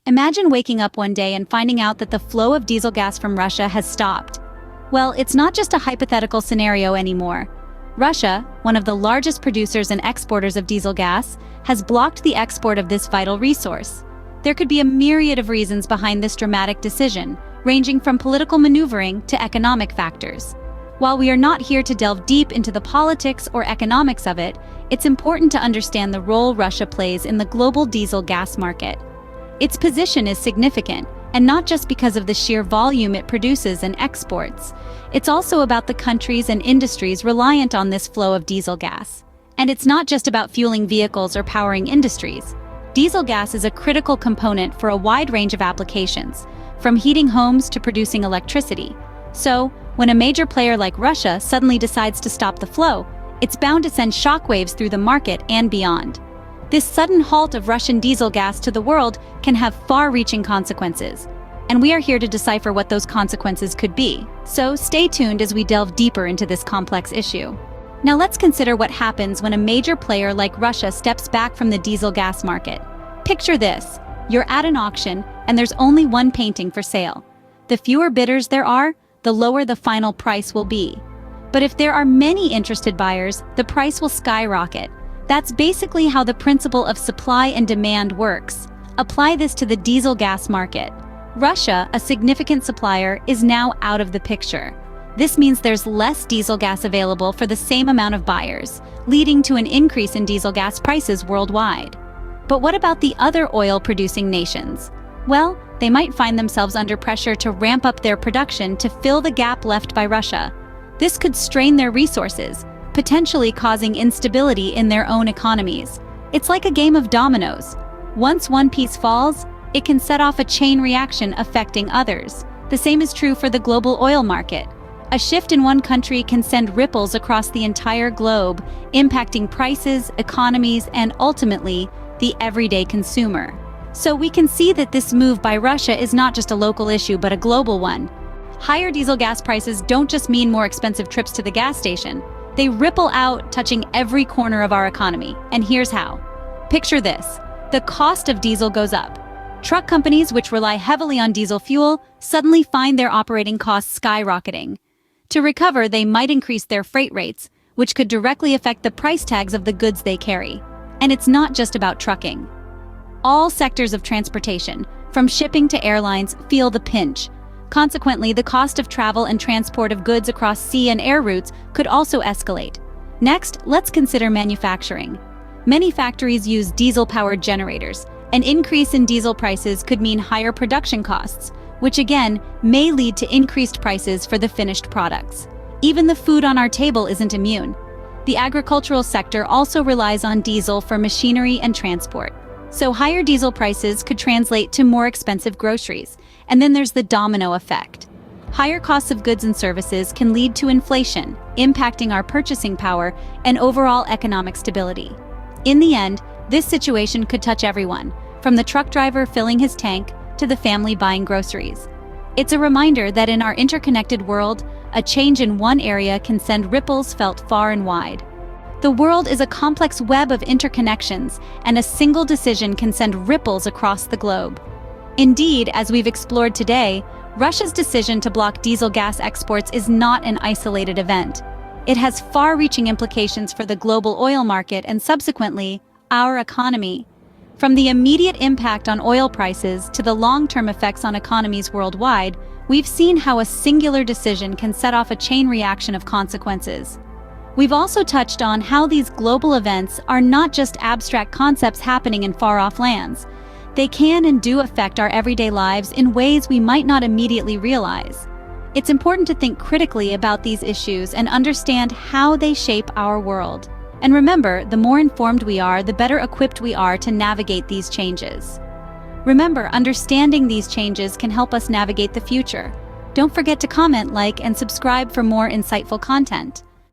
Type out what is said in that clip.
Imagine waking up one day and finding out that the flow of diesel gas from Russia has stopped. Well, it's not just a hypothetical scenario anymore. Russia, one of the largest producers and exporters of diesel gas, has blocked the export of this vital resource. There could be a myriad of reasons behind this dramatic decision, ranging from political maneuvering to economic factors. While we are not here to delve deep into the politics or economics of it, it's important to understand the role Russia plays in the global diesel gas market. Its position is significant, and not just because of the sheer volume it produces and exports. It's also about the countries and industries reliant on this flow of diesel gas. And it's not just about fueling vehicles or powering industries. Diesel gas is a critical component for a wide range of applications, from heating homes to producing electricity. So, when a major player like Russia suddenly decides to stop the flow, it's bound to send shockwaves through the market and beyond. This sudden halt of Russian diesel gas to the world can have far-reaching consequences, and we are here to decipher what those consequences could be. So stay tuned as we delve deeper into this complex issue. Now let's consider what happens when a major player like Russia steps back from the diesel gas market. Picture this: you're at an auction, and there's only one painting for sale. The fewer bidders there are, the lower the final price will be. But if there are many interested buyers, the price will skyrocket. That's basically how the principle of supply and demand works. Apply this to the diesel gas market. Russia, a significant supplier, is now out of the picture. This means there's less diesel gas available for the same amount of buyers, leading to an increase in diesel gas prices worldwide. But what about the other oil-producing nations? Well, they might find themselves under pressure to ramp up their production to fill the gap left by Russia. This could strain their resources, potentially causing instability in their own economies. It's like a game of dominoes. Once one piece falls, it can set off a chain reaction affecting others. The same is true for the global oil market. A shift in one country can send ripples across the entire globe, impacting prices, economies, and ultimately, the everyday consumer. So we can see that this move by Russia is not just a local issue but a global one. Higher diesel gas prices don't just mean more expensive trips to the gas station. They ripple out, touching every corner of our economy. And here's how. Picture this: the cost of diesel goes up. Truck companies, which rely heavily on diesel fuel, suddenly find their operating costs skyrocketing. To recover, they might increase their freight rates, which could directly affect the price tags of the goods they carry. And it's not just about trucking. All sectors of transportation, from shipping to airlines, feel the pinch. Consequently, the cost of travel and transport of goods across sea and air routes could also escalate. Next, let's consider manufacturing. Many factories use diesel-powered generators. An increase in diesel prices could mean higher production costs, which again may lead to increased prices for the finished products. Even the food on our table isn't immune. The agricultural sector also relies on diesel for machinery and transport. So higher diesel prices could translate to more expensive groceries. And then there's the domino effect. Higher costs of goods and services can lead to inflation, impacting our purchasing power and overall economic stability. In the end, this situation could touch everyone, from the truck driver filling his tank to the family buying groceries. It's a reminder that in our interconnected world, a change in one area can send ripples felt far and wide. The world is a complex web of interconnections, and a single decision can send ripples across the globe. Indeed, as we've explored today, Russia's decision to block diesel gas exports is not an isolated event. It has far-reaching implications for the global oil market and subsequently, our economy. From the immediate impact on oil prices to the long-term effects on economies worldwide, we've seen how a singular decision can set off a chain reaction of consequences. We've also touched on how these global events are not just abstract concepts happening in far-off lands. They can and do affect our everyday lives in ways we might not immediately realize. It's important to think critically about these issues and understand how they shape our world. And remember, the more informed we are, the better equipped we are to navigate these changes. Remember, understanding these changes can help us navigate the future. Don't forget to comment, like, and subscribe for more insightful content.